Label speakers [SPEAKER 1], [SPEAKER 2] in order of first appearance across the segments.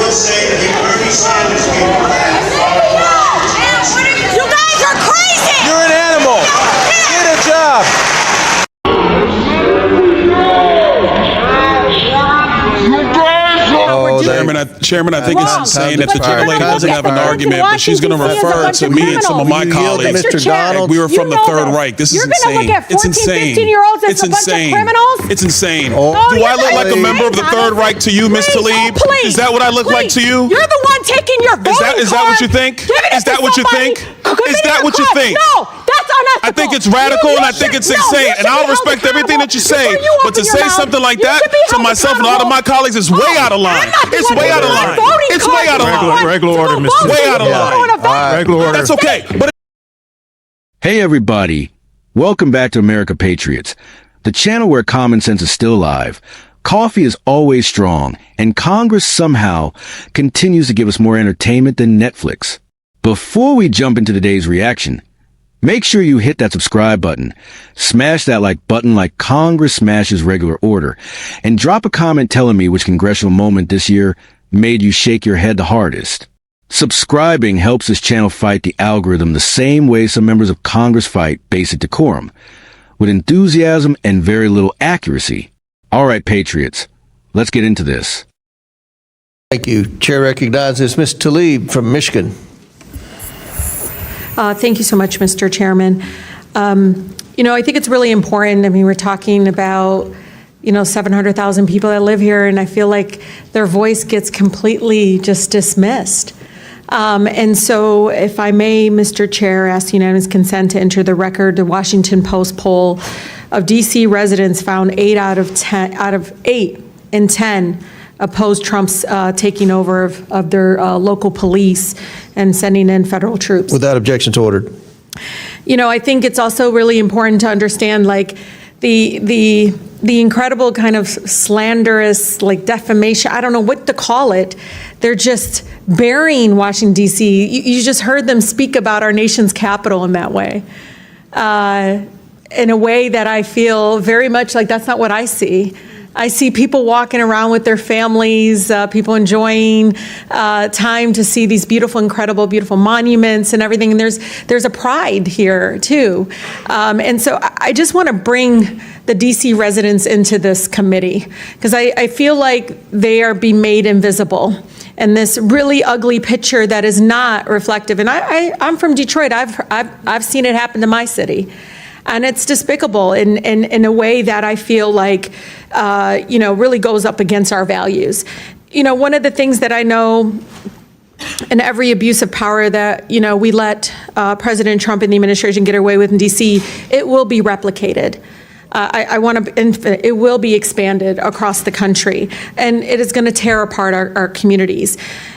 [SPEAKER 1] will say that Bernie Sanders came back.
[SPEAKER 2] You guys are crazy!
[SPEAKER 3] You're an animal. Get a job.
[SPEAKER 4] Chairman, I think it's insane that the gentlelady doesn't have an argument, but she's going to refer to me and some of my colleagues.
[SPEAKER 3] Mr. Donalds.
[SPEAKER 4] We were from the Third Reich. This is insane. It's insane. It's insane. It's insane. Do I look like a member of the Third Reich to you, Ms. Tlaib? Is that what I look like to you?
[SPEAKER 2] You're the one taking your voting card.
[SPEAKER 4] Is that what you think? Is that what you think? Is that what you think?
[SPEAKER 2] No, that's unethical.
[SPEAKER 4] I think it's radical and I think it's insane. And I'll respect everything that you say. But to say something like that to myself and a lot of my colleagues is way out of line. It's way out of line. It's way out of line.
[SPEAKER 3] Regular order, Mr.
[SPEAKER 4] Way out of line.
[SPEAKER 3] Regular order.
[SPEAKER 4] That's okay. But
[SPEAKER 5] Hey everybody, welcome back to America Patriots, the channel where common sense is still alive. Coffee is always strong, and Congress somehow continues to give us more entertainment than Netflix. Before we jump into today's reaction, make sure you hit that subscribe button, smash that like button like Congress smashes regular order, and drop a comment telling me which congressional moment this year made you shake your head the hardest. Subscribing helps this channel fight the algorithm the same way some members of Congress fight basic decorum, with enthusiasm and very little accuracy. All right, Patriots, let's get into this.
[SPEAKER 6] Thank you. Chair recognizes Ms. Tlaib from Michigan.
[SPEAKER 7] Thank you so much, Mr. Chairman. I think it's really important. I mean, we're talking about, 700,000 people that live here, and I feel like their voice gets completely just dismissed. And so, if I may, Mr. Chair, ask unanimous consent to enter the record the Washington Post poll of D.C. residents found 8 out of 8 in 10 opposed Trump's taking over of their local police and sending in federal troops.
[SPEAKER 6] Without objections ordered.
[SPEAKER 7] I think it's also really important to understand, the incredible kind of slanderous, defamation, I don't know what to call it. They're just burying Washington, D.C. You just heard them speak about our nation's capital in that way. In a way that I feel very much like that's not what I see. I see people walking around with their families, people enjoying time to see these beautiful, incredible, beautiful monuments and everything. And there's a pride here too. And so I just want to bring the DC residents into this committee because I feel like they are being made invisible. And this really ugly picture that is not reflective. And I'm from Detroit. I've seen it happen to my city. And it's despicable in a way that I feel like, really goes up against our values. One of the things that I know in every abuse of power that, we let President Trump and the administration get away with in D.C., it will be replicated. It will be expanded across the country, and it is going to tear apart our communities.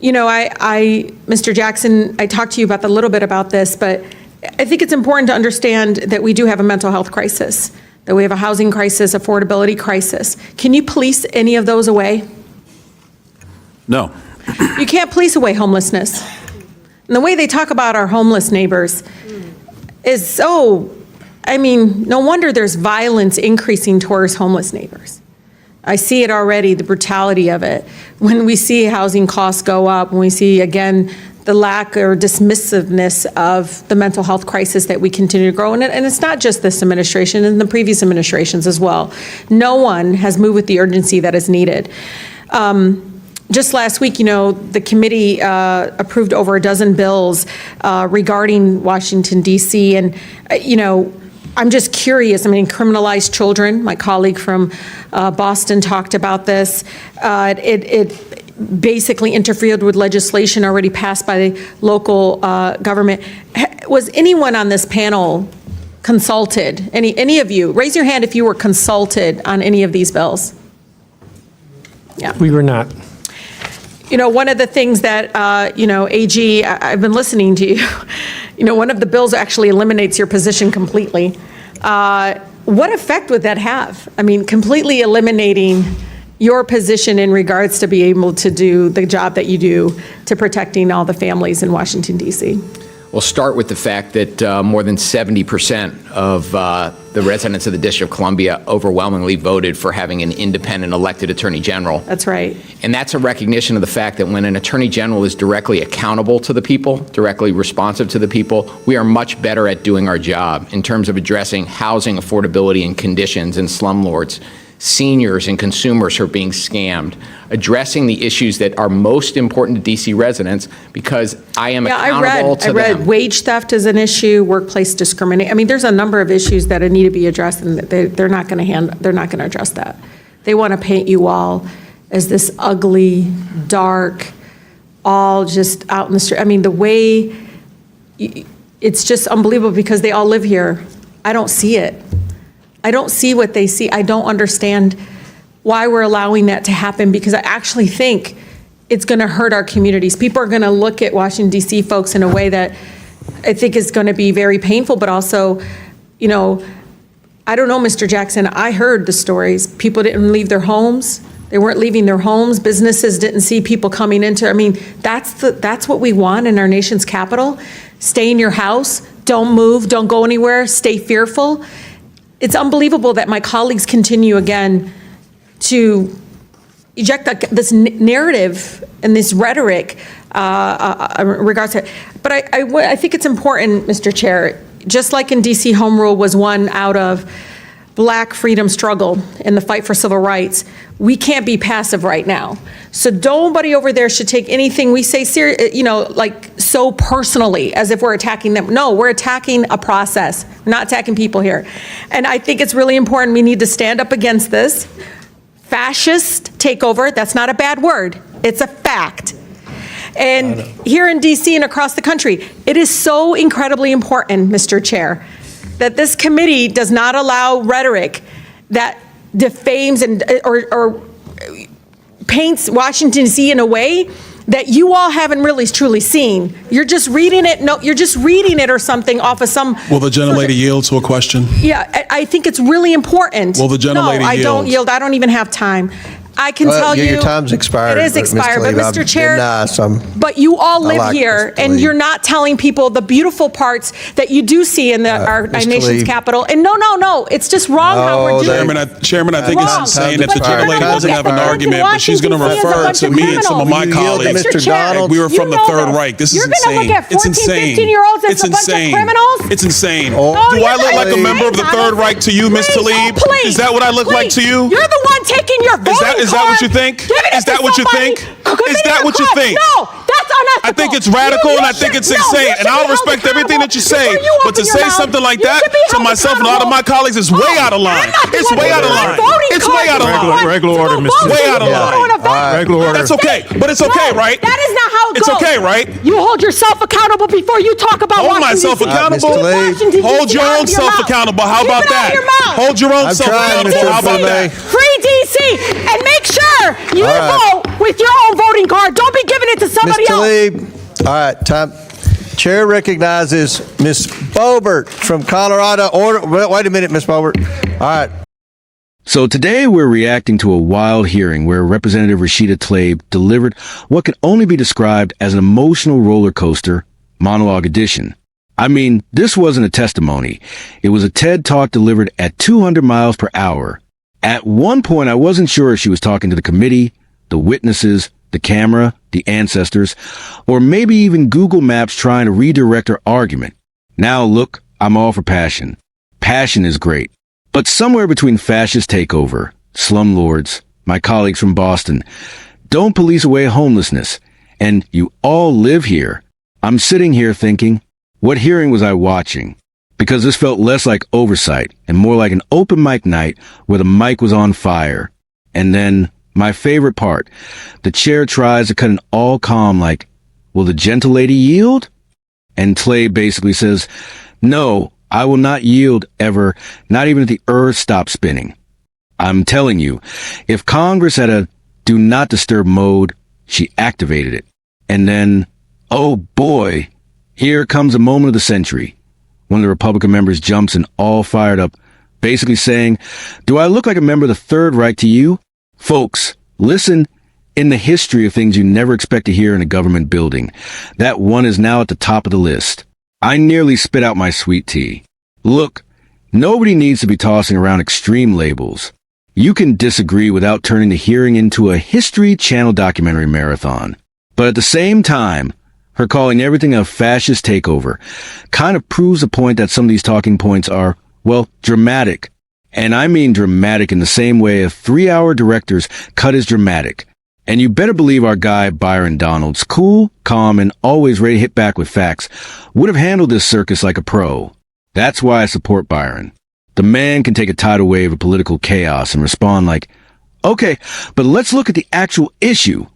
[SPEAKER 7] Mr. Jackson, I talked to you about a little bit about this, but I think it's important to understand that we do have a mental health crisis, that we have a housing crisis, affordability crisis. Can you police any of those away?
[SPEAKER 4] no.
[SPEAKER 7] You can't police away homelessness. And the way they talk about our homeless neighbors is so, no wonder there's violence increasing towards homeless neighbors. I see it already, the brutality of it. When we see housing costs go up, when we see, again, the lack or dismissiveness of the mental health crisis that we continue to grow. And it's not just this administration, and the previous administrations as well. No one has moved with the urgency that is needed. Just last week, the committee approved over a dozen bills regarding Washington, D.C. And, I'm just curious. Criminalize children. My colleague from Boston talked about this. It basically interfered with legislation already passed by the local government. Was anyone on this panel consulted? Any of you? Raise your hand if you were consulted on any of these bills. Yeah.
[SPEAKER 8] We were not.
[SPEAKER 7] One of the things that, AG, I've been listening to you. One of the bills actually eliminates your position completely. What effect would that have? Completely eliminating your position in regards to be able to do the job that you do to protecting all the families in Washington, D.C.
[SPEAKER 8] We'll start with the fact that more than 70% of the residents of the District of Columbia overwhelmingly voted for having an independent elected attorney general.
[SPEAKER 7] That's right.
[SPEAKER 8] And that's a recognition of the fact that when an attorney general is directly accountable to the people, directly responsive to the people, we are much better at doing our job in terms of addressing housing affordability and conditions in slumlords, seniors and consumers who are being scammed, addressing the issues that are most important to D.C. residents, because I am accountable to them.
[SPEAKER 7] I read wage theft is an issue, workplace discrimination. I mean, there's a number of issues that need to be addressed, and they're not going to address that. They want to paint you all as this ugly, dark, all just out in the street. I mean, the way, it's just unbelievable because they all live here. I don't see it. I don't see what they see. I don't understand why we're allowing that to happen, because I actually think it's going to hurt our communities. People are going to look at Washington, D.C. folks in a way that I think is going to be very painful, but also, you know, I don't know, Mr. Jackson, I heard the stories. People didn't leave their homes. They weren't leaving their homes. Businesses didn't see people coming into, I mean, that's what we want in our nation's capital. Stay in your house. Don't move. Don't go anywhere. Stay fearful. It's unbelievable that my colleagues continue again to eject this narrative and this rhetoric in regards to it. But I think it's important, Mr. Chair, just like in D.C., Home Rule was one out of Black freedom struggle in the fight for civil rights, we can't be passive right now. So nobody over there should take anything we say like so personally as if we're attacking them. No, we're attacking a process, not attacking people here. And I think it's really important. We need to stand up against this fascist takeover. That's not a bad word. It's a fact. And here in D.C. and across the country, it is so incredibly important, Mr. Chair, that this committee does not allow rhetoric that defames and or paints Washington, D.C. in a way that you all haven't really truly seen. You're just reading it. No, you're just reading it or something off of some.
[SPEAKER 4] Will the gentlelady yield to a question?
[SPEAKER 7] Yeah, I think it's really important.
[SPEAKER 4] Will the gentlelady yield?
[SPEAKER 7] No, I don't yield. I don't even have time. I can tell you.
[SPEAKER 6] Your time's expired.
[SPEAKER 7] It is expired, but Mr. Chair, but you all live
[SPEAKER 6] like
[SPEAKER 7] here,
[SPEAKER 6] Mr.
[SPEAKER 7] and
[SPEAKER 6] Tlaib.
[SPEAKER 7] you're not telling people the beautiful parts that you do see in our
[SPEAKER 6] Mr.
[SPEAKER 7] nation's
[SPEAKER 6] Tlaib.
[SPEAKER 7] capital. And no, it's just wrong how we're doing it.
[SPEAKER 4] Chairman, I think it's
[SPEAKER 7] Wrong.
[SPEAKER 4] insane that the
[SPEAKER 7] But you're
[SPEAKER 4] gentlelady
[SPEAKER 7] gonna
[SPEAKER 4] doesn't
[SPEAKER 7] look
[SPEAKER 4] have
[SPEAKER 7] at
[SPEAKER 4] an
[SPEAKER 7] the
[SPEAKER 4] argument, but she's going to
[SPEAKER 7] Washington, D.C. as a
[SPEAKER 4] refer
[SPEAKER 7] bunch
[SPEAKER 4] to
[SPEAKER 7] of
[SPEAKER 4] me and some of my
[SPEAKER 7] criminals.
[SPEAKER 4] colleagues.
[SPEAKER 6] Mr. Donald,
[SPEAKER 4] We were from the
[SPEAKER 7] You know
[SPEAKER 4] Third
[SPEAKER 7] this.
[SPEAKER 4] Reich. This is
[SPEAKER 7] You're gonna
[SPEAKER 4] insane.
[SPEAKER 7] look at
[SPEAKER 4] It's
[SPEAKER 7] 14,
[SPEAKER 4] insane.
[SPEAKER 7] 15-year-olds as
[SPEAKER 4] It's
[SPEAKER 7] a bunch of
[SPEAKER 4] insane.
[SPEAKER 7] criminals?
[SPEAKER 4] It's insane.
[SPEAKER 6] Oh,
[SPEAKER 4] Do
[SPEAKER 7] you're
[SPEAKER 4] I look
[SPEAKER 7] not.
[SPEAKER 4] like a member of the Third Reich to you, Miss Tlaib?
[SPEAKER 7] Please,
[SPEAKER 4] Is that what I look like to you?
[SPEAKER 7] You're the one taking your voting
[SPEAKER 4] Is that what you think? Is that what you think? Is that what you think?
[SPEAKER 7] No, that's unethical.
[SPEAKER 4] I think it's radical and I think it's insane. And I'll respect everything that you say. But to say something like that to myself and a lot of my colleagues is way out of line. It's way out of line. It's way out of line.
[SPEAKER 3] Regular order, Mr.
[SPEAKER 4] Way out of line.
[SPEAKER 3] Regular order.
[SPEAKER 4] That's okay. But it's okay, right?
[SPEAKER 7] That is not how it
[SPEAKER 4] It's
[SPEAKER 7] goes.
[SPEAKER 4] okay, right?
[SPEAKER 7] You hold yourself accountable before you talk about
[SPEAKER 4] Hold
[SPEAKER 7] Washington,
[SPEAKER 4] myself
[SPEAKER 7] D.C.
[SPEAKER 4] accountable.
[SPEAKER 6] Mr. Tlaib.
[SPEAKER 7] Washington, D.C.
[SPEAKER 4] Hold your
[SPEAKER 7] out
[SPEAKER 4] own
[SPEAKER 7] of your
[SPEAKER 4] self
[SPEAKER 7] mouth.
[SPEAKER 4] accountable. How
[SPEAKER 7] Keep
[SPEAKER 4] about
[SPEAKER 7] it out of
[SPEAKER 4] that?
[SPEAKER 7] your mouth.
[SPEAKER 4] Hold your own
[SPEAKER 6] I'm
[SPEAKER 4] self
[SPEAKER 6] trying,
[SPEAKER 4] accountable.
[SPEAKER 6] Mr.
[SPEAKER 4] How about
[SPEAKER 6] Tlaib.
[SPEAKER 4] that?
[SPEAKER 7] Free D.C. and make sure you
[SPEAKER 6] All right.
[SPEAKER 7] vote with your own voting card. Don't be giving it to somebody
[SPEAKER 6] Mr.
[SPEAKER 7] else.
[SPEAKER 6] Tlaib, all right, time. Chair recognizes Ms. Boebert from Colorado. Wait a minute, Ms. Boebert. All right.
[SPEAKER 5] So today we're reacting to a wild hearing where Representative Rashida Tlaib delivered what can only be described as an emotional roller coaster, monologue edition. I mean, this wasn't a testimony. It was a TED Talk delivered at 200 miles per hour. At one point, I wasn't sure if she was talking to the committee, the witnesses, the camera, the ancestors, or maybe even Google Maps trying to redirect her argument. Now look, I'm all for passion. Passion is great. But somewhere between fascist takeover, slumlords, my colleagues from Boston, don't police away homelessness, and you all live here, I'm sitting here thinking, what hearing was I watching? Because this felt less like oversight and more like an open mic night where the mic was on fire. And then, my favorite part, the chair tries to cut an all calm like, will the gentlelady yield? And Tlaib basically says, no, I will not yield ever, not even if the earth stops spinning. I'm telling you, if Congress had a do not disturb mode, she activated it. And then, oh boy, here comes a moment of the century. One of the Republican members jumps and all fired up, basically saying, do I look like a member of the Third Reich to you? Folks, listen, in the history of things you never expect to hear in a government building, that one is now at the top of the list. I nearly spit out my sweet tea. Look, nobody needs to be tossing around extreme labels. You can disagree without turning the hearing into a History Channel documentary marathon. But at the same time, her calling everything a fascist takeover kind of proves the point that some of these talking points are, well, dramatic. And I mean dramatic in the same way a 3-hour director's cut is dramatic. And you better believe our guy, Byron Donalds, cool, calm, and always ready to hit back with facts, would have handled this circus like a pro. That's why I support Byron. The man can take a tidal wave of political chaos and respond like, okay, but let's look at the actual issue.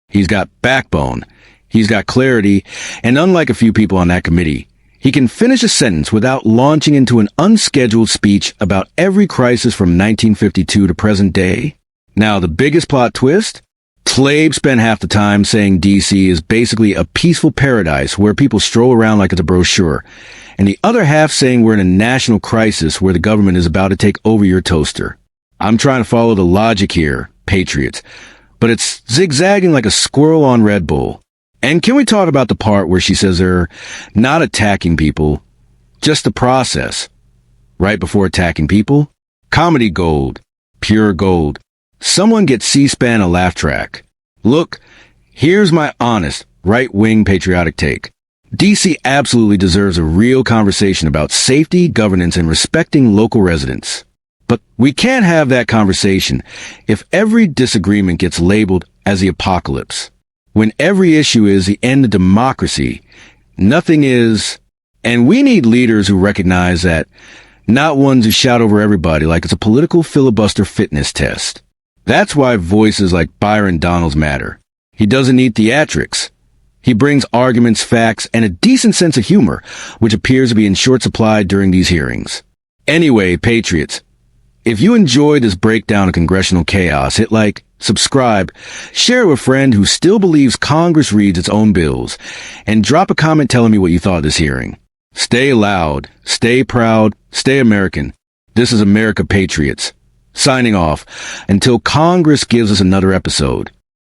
[SPEAKER 5] He's got backbone. He's got clarity, and unlike a few people on that committee, he can finish a sentence without launching into an unscheduled speech about every crisis from 1952 to present day. Now, the biggest plot twist? Tlaib spent half the time saying D.C. is basically a peaceful paradise where people stroll around like it's a brochure, and the other half saying we're in a national crisis where the government is about to take over your toaster. I'm trying to follow the logic here, patriots, but it's zigzagging like a squirrel on Red Bull. And can we talk about the part where she says they're not attacking people, just the process, right before attacking people? Comedy gold, pure gold. Someone get C-SPAN a laugh track. Look, here's my honest, right-wing patriotic take. DC absolutely deserves a real conversation about safety, governance, and respecting local residents. But we can't have that conversation if every disagreement gets labeled as the apocalypse. When every issue is the end of democracy, nothing is. And we need leaders who recognize that, not ones who shout over everybody like it's a political filibuster fitness test. That's why voices like Byron Donalds matter. He doesn't need theatrics. He brings arguments, facts, and a decent sense of humor, which appears to be in short supply during these hearings. Anyway, patriots, if you enjoy this breakdown of congressional chaos, hit like, subscribe, share with a friend who still believes Congress reads its own bills, and drop a comment telling me what you thought of this hearing. Stay loud, stay proud, stay American. This is America Patriots. Signing off until Congress gives us another episode.